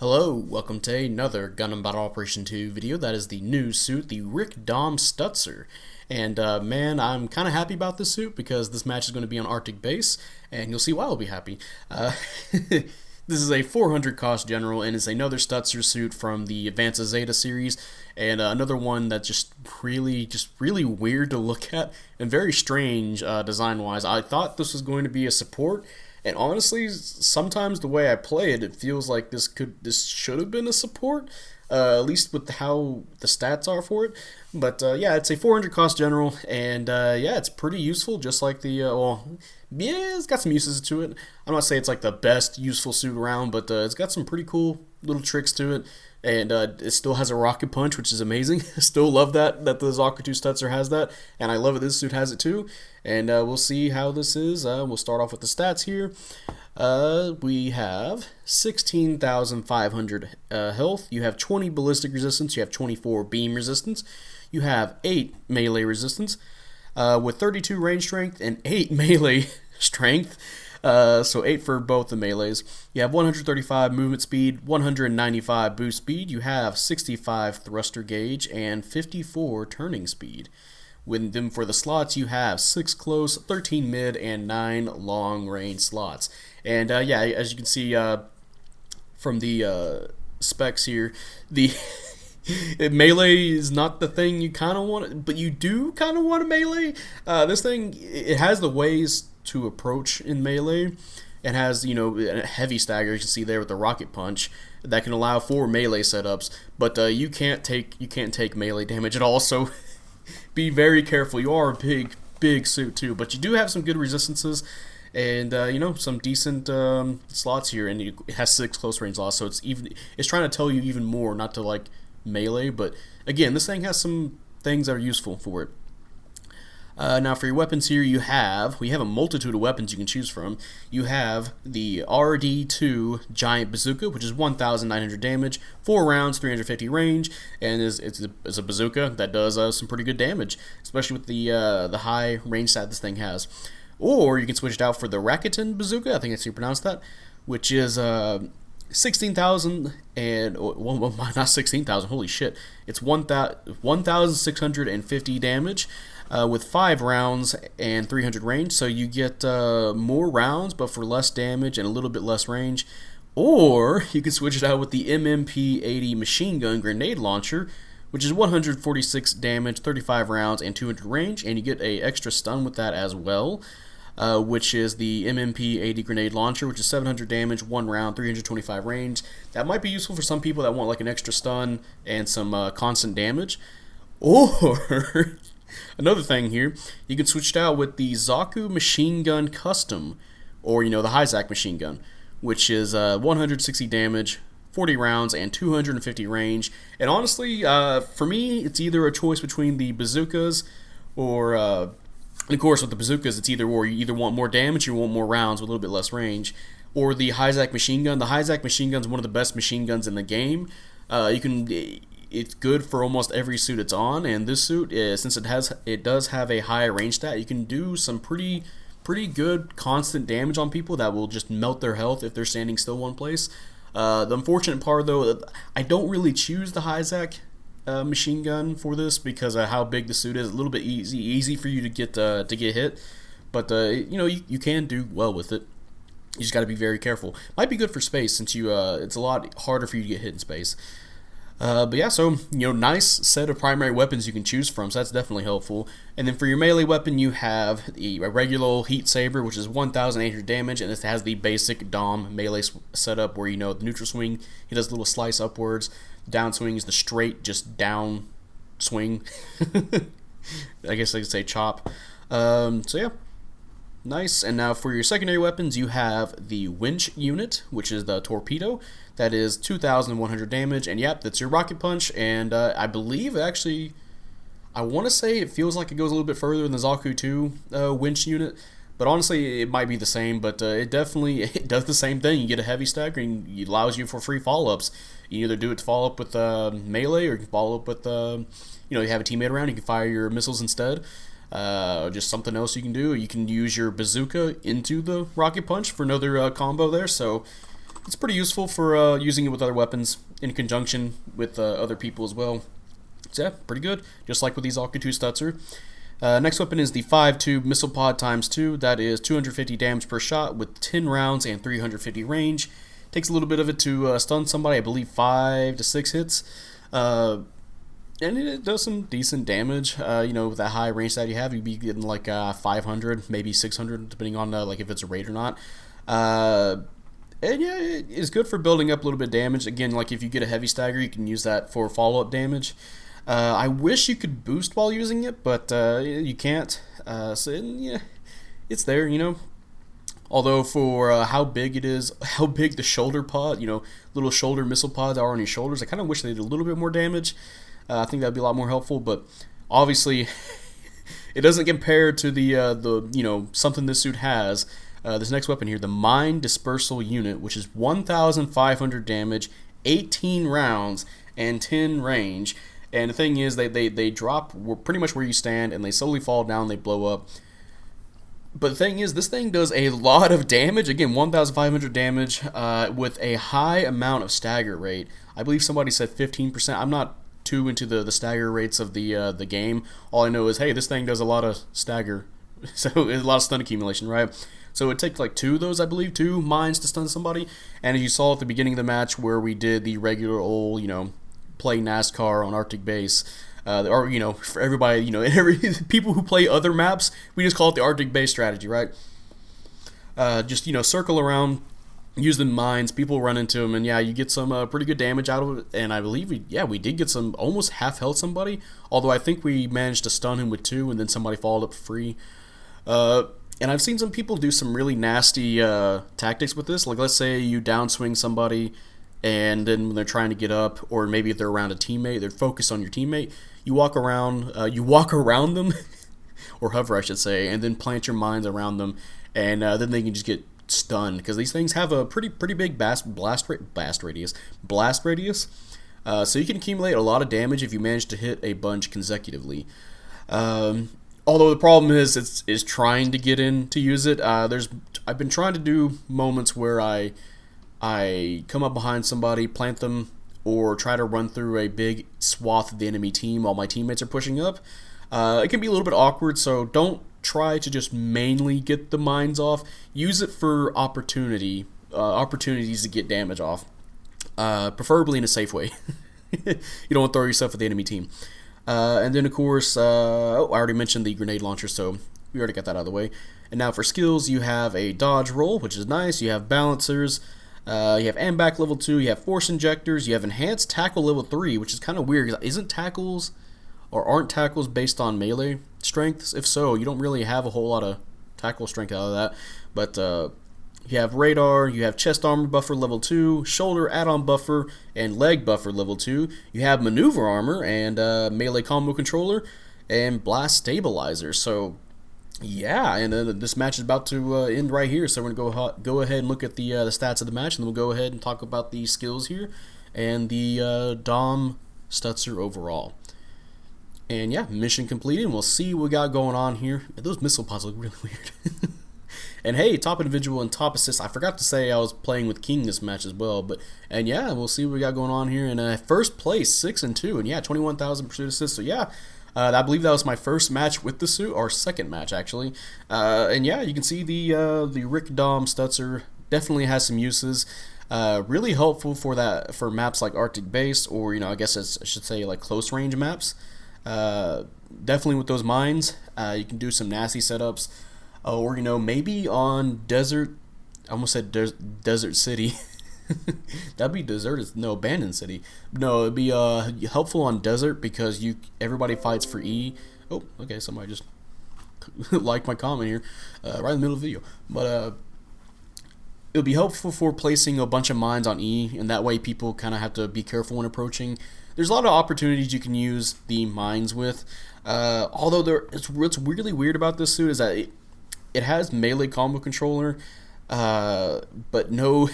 Hello, welcome to another Gundam Battle Operation 2 video. That is the new suit, the Rick Dom Stutzer. And man, I'm kind of happy about this suit because this match is going to be on Arctic base, and you'll see why I'll be happy. This is a 400 cost general, and it's another Stutzer suit from the Advanced Zeta series, and another one that's just really weird to look at and very strange design-wise. I thought this was going to be a support. And honestly, sometimes the way I play it, it feels like this should have been a support, at least with how the stats are for it. But yeah, it's a 400 cost general, and yeah, it's pretty useful. Just like the yeah, it's got some uses to it. I'm not saying it's like the best useful suit around, but it's got some pretty cool little tricks to it. And it still has a rocket punch, which is amazing. Still love that the Zaku 2 Stutzer has that, and I love it this suit has it too. And we'll see how this is. We'll start off with the stats here. We have 16,500 health. You have 20 ballistic resistance. You have 24 beam resistance. You have 8 melee resistance with 32 range strength and 8 melee strength. So 8 for both the melees. You have 135 movement speed, 195 boost speed. You have 65 thruster gauge and 54 turning speed. With them for the slots, you have 6 close, 13 mid, and 9 long range slots. And yeah, as you can see from the specs here, the melee is not the thing you kind of want, but you do kind of want a melee. This thing, it has the ways to approach in melee. It has, you know, a heavy stagger, you can see there with the rocket punch, that can allow for melee setups, but you can't take melee damage at all, so be very careful. You are a big suit too, but you do have some good resistances, and you know, some decent slots here, and it has 6 close range slots, so it's trying to tell you even more not to like melee, but again, this thing has some things that are useful for it. Now for your weapons here, we have a multitude of weapons you can choose from. You have the RD2 Giant Bazooka, which is 1,900 damage, 4 rounds, 350 range, and it's a bazooka that does some pretty good damage, especially with the high range stat this thing has. Or you can switch it out for the Rakuten Bazooka, I think that's how you pronounce that, which is 16,000 and well, not 16,000. Holy shit! It's 1,650 damage. With 5 rounds and 300 range, so you get more rounds but for less damage and a little bit less range. Or you can switch it out with the MMP-80 machine gun grenade launcher, which is 146 damage, 35 rounds, and 200 range, and you get a extra stun with that as well, which is the MMP-80 grenade launcher, which is 700 damage, 1 round, 325 range. That might be useful for some people that want like an extra stun and some constant damage. Or another thing here, you can switch it out with the Zaku Machine Gun Custom, or, you know, the Zaku machine gun, which is 160 damage, 40 rounds, and 250 range. And honestly, for me, it's either a choice between the bazookas or, of course, with the bazookas, it's either or. You either want more damage or you want more rounds with a little bit less range. Or the Zaku machine gun. The Zaku machine gun is one of the best machine guns in the game. It's good for almost every suit it's on, and this suit, since it does have a high range stat, you can do some pretty good constant damage on people that will just melt their health if they're standing still one place. The unfortunate part, though, I don't really choose the Zaku machine gun for this because of how big the suit is. A little bit easy for you to get hit, but you know, you can do well with it. You just got to be very careful. Might be good for space since it's a lot harder for you to get hit in space. But yeah, so, you know, nice set of primary weapons you can choose from, so that's definitely helpful. And then for your melee weapon, you have a regular Heat Saber, which is 1,800 damage, and this has the basic Dom melee setup where, you know, the neutral swing, he does a little slice upwards, down swing is the straight, just down swing. I guess I could say chop. So yeah. Nice. And now for your secondary weapons, you have the Winch unit, which is the torpedo. That is 2,100 damage, and yep, that's your rocket punch. And I believe, actually, I want to say it feels like it goes a little bit further than the Zaku 2 Winch unit, but honestly, it might be the same. But it does the same thing. You get a heavy stagger, and it allows you for free follow-ups. You either do it to follow up with melee, or you can follow up with, you know, you have a teammate around, you can fire your missiles instead. Just something else you can do. You can use your bazooka into the rocket punch for another combo there. So it's pretty useful for using it with other weapons in conjunction with other people as well. So yeah, pretty good, just like with the Zaku 2 Stutzer. Next weapon is the 5-2 Missile Pod ×2. That is 250 damage per shot with 10 rounds and 350 range. Takes a little bit of it to stun somebody, I believe 5 to 6 hits. And it does some decent damage. With that high range that you have, you'd be getting like 500, maybe 600, depending on like if it's a raid or not. And yeah, it's good for building up a little bit of damage. Again, like if you get a heavy stagger, you can use that for follow-up damage. I wish you could boost while using it, but you can't. Yeah, it's there, Although for how big it is, how big the shoulder pod, little shoulder missile pods are on your shoulders, I kind of wish they did a little bit more damage. I think that'd be a lot more helpful, but obviously it doesn't compare to the something this suit has. This next weapon here, the Mine Dispersal Unit, which is 1,500 damage, 18 rounds, and 10 range. And the thing is, they drop pretty much where you stand, and they slowly fall down, they blow up. But the thing is, this thing does a lot of damage. Again, 1,500 damage with a high amount of stagger rate. I believe somebody said 15%. I'm not too into the stagger rates of the game. All I know is, hey, this thing does a lot of stagger. So it's a lot of stun accumulation, right? So it takes like 2 of those, I believe, 2 mines to stun somebody. And as you saw at the beginning of the match where we did the regular old, play NASCAR on Arctic Base, or for everybody, people who play other maps, we just call it the Arctic Base strategy, right? Just circle around, use the mines, people run into them, and yeah, you get some pretty good damage out of it. And I believe we did get some almost half health somebody, although I think we managed to stun him with 2, and then somebody followed up free. And I've seen some people do some really nasty tactics with this. Like, let's say you downswing somebody, and then when they're trying to get up, or maybe if they're around a teammate, they're focused on your teammate. You walk around them, or hover, I should say, and then plant your mines around them, and then they can just get stunned because these things have a pretty big blast radius. So you can accumulate a lot of damage if you manage to hit a bunch consecutively. Although the problem is trying to get in to use it. I've been trying to do moments where I come up behind somebody, plant them, or try to run through a big swath of the enemy team while my teammates are pushing up. It can be a little bit awkward, so don't try to just mainly get the mines off. Use it for opportunities to get damage off, preferably in a safe way. You don't want to throw yourself at the enemy team. And then, of course, I already mentioned the grenade launcher, so we already got that out of the way. And now for skills, you have a dodge roll, which is nice. You have balancers. You have AMBAC level 2. You have force injectors. You have enhanced tackle level 3, which is kind of weird. Aren't tackles based on melee strengths? If so, you don't really have a whole lot of tackle strength out of that. But you have radar, you have chest armor buffer level 2, shoulder add-on buffer, and leg buffer level 2. You have maneuver armor and melee combo controller and blast stabilizer. So yeah, and this match is about to end right here. So we're gonna go ahead and look at the stats of the match, and then we'll go ahead and talk about the skills here and the Dom Stutzer overall. And yeah, mission completed, and we'll see what we got going on here. Those missile pods look really weird. And hey, top individual and top assist. I forgot to say I was playing with King this match as well. And yeah, we'll see what we got going on here. In first place, 6-2, and yeah, 21,000 pursuit assists. So yeah, I believe that was my first match with the suit, or second match actually. And yeah, you can see the Rick Dom Stutzer definitely has some uses. Really helpful for maps like Arctic Base, or I guess I should say like close range maps. Definitely with those mines, you can do some nasty setups. Or maybe on desert. I almost said desert city. That'd be deserted. No, abandoned city. No, it'd be helpful on desert because everybody fights for E. Oh, okay. Somebody just liked my comment here, right in the middle of the video. But it would be helpful for placing a bunch of mines on E, and that way people kind of have to be careful when approaching. There's a lot of opportunities you can use the mines with. Although it's really weird about this suit is that it has melee combo controller, but no,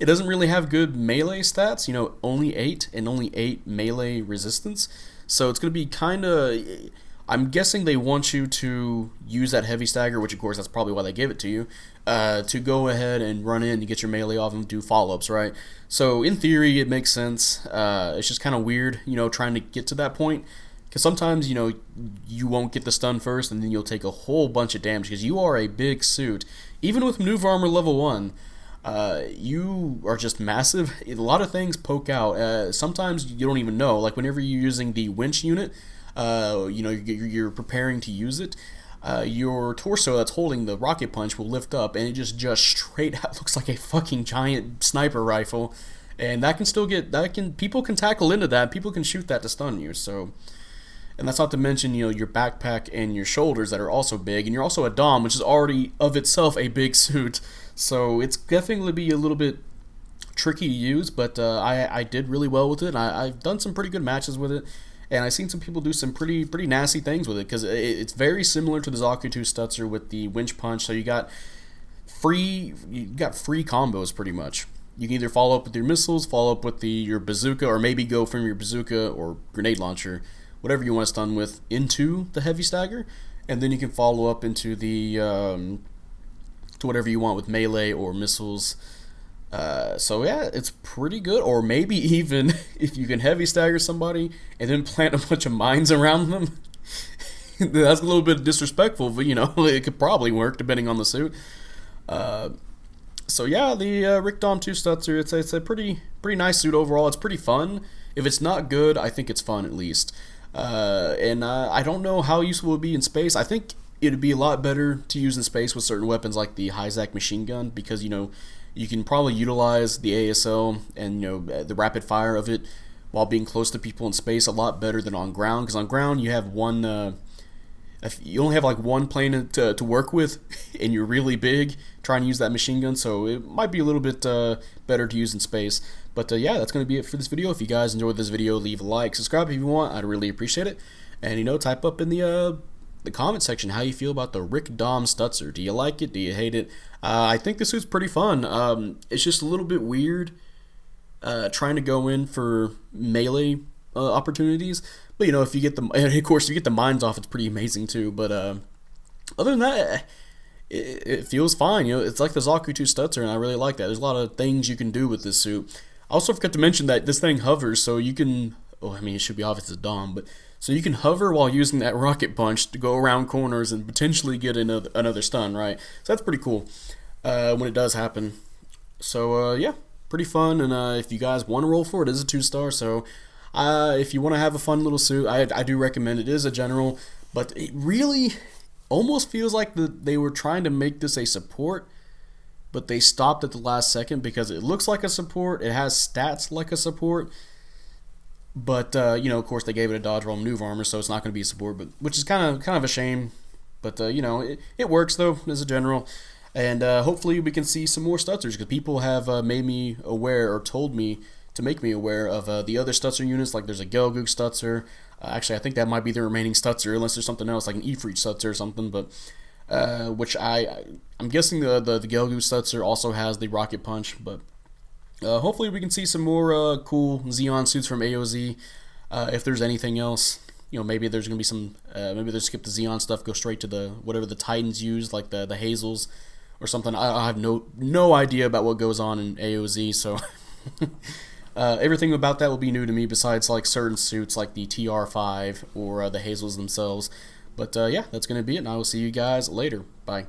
it doesn't really have good melee stats. Only 8 and only 8 melee resistance. So it's going to be kind of. I'm guessing they want you to use that heavy stagger, which of course that's probably why they give it to you. to go ahead and run in and get your melee off and do follow-ups, right? So in theory, it makes sense. It's just kind of weird, trying to get to that point. Because sometimes, you won't get the stun first, and then you'll take a whole bunch of damage because you are a big suit. Even with maneuver armor level 1, you are just massive. A lot of things poke out. Sometimes you don't even know. Like whenever you're using the winch unit, you're preparing to use it. Your torso that's holding the rocket punch will lift up, and it just straight out looks like a fucking giant sniper rifle. And that can still people can tackle into that. People can shoot that to stun you. So. And that's not to mention, your backpack and your shoulders that are also big, and you're also a Dom, which is already of itself a big suit. So it's definitely be a little bit tricky to use, but I did really well with it. And I've done some pretty good matches with it, and I've seen some people do some pretty nasty things with it because it's very similar to the Zaku 2 Stutzer with the winch punch. So you got free combos pretty much. You can either follow up with your missiles, follow up with your bazooka, or maybe go from your bazooka or grenade launcher, whatever you want to stun with, into the heavy stagger, and then you can follow up into the to whatever you want with melee or missiles. So yeah, it's pretty good. Or maybe even if you can heavy stagger somebody and then plant a bunch of mines around them. That's a little bit disrespectful, but it could probably work depending on the suit. So yeah, the Rick Dom 2 Stutzer, it's a pretty nice suit overall. It's pretty fun. If it's not good, I think it's fun at least. I don't know how useful it would be in space. I think it'd be a lot better to use in space with certain weapons like the Hyzak machine gun, because you can probably utilize the ASL and the rapid fire of it while being close to people in space a lot better than on ground. Because on ground you have you only have like one plane to work with, and you're really big trying to use that machine gun, so it might be a little bit better to use in space. But yeah, that's going to be it for this video. If you guys enjoyed this video, leave a like, subscribe if you want. I'd really appreciate it. And type up in the comment section how you feel about the Rick Dom Stutzer. Do you like it? Do you hate it? I think this suit's pretty fun. It's just a little bit weird trying to go in for melee opportunities. But if you get and of course, if you get the mines off, it's pretty amazing too. But other than that, it feels fine. It's like the Zaku 2 Stutzer, and I really like that. There's a lot of things you can do with this suit. I also forgot to mention that this thing hovers, so you can. Oh, I mean, it should be obvious it's a Dom, but so you can hover while using that rocket punch to go around corners and potentially get another stun, right? So that's pretty cool when it does happen. So yeah, pretty fun. And if you guys want to roll for it, it is a 2-star. So if you want to have a fun little suit, I do recommend it. It is a general, but it really almost feels like they were trying to make this a support, but they stopped at the last second because it looks like a support. It has stats like a support, but of course they gave it a dodge roll maneuver armor, so it's not going to be a support, but which is kind of a shame. But it works though as a general, and hopefully we can see some more Stutzers, because people have made me aware or told me to make me aware of the other Stutzer units. Like there's a Gelgoog Stutzer. Actually, I think that might be the remaining Stutzer, unless there's something else like an Ifrit Stutzer or something. But which I'm guessing the Gelgoog Stutzer also has the rocket punch. But hopefully we can see some more cool Xeon suits from AOZ. If there's anything else, maybe there's gonna be some. Maybe they skip the Xeon stuff, go straight to the whatever the Titans use, like the Hazels or something. I have no idea about what goes on in AOZ, so. Everything about that will be new to me, besides like certain suits like the TR5 or the Hazels themselves. But yeah, that's going to be it, and I will see you guys later. Bye.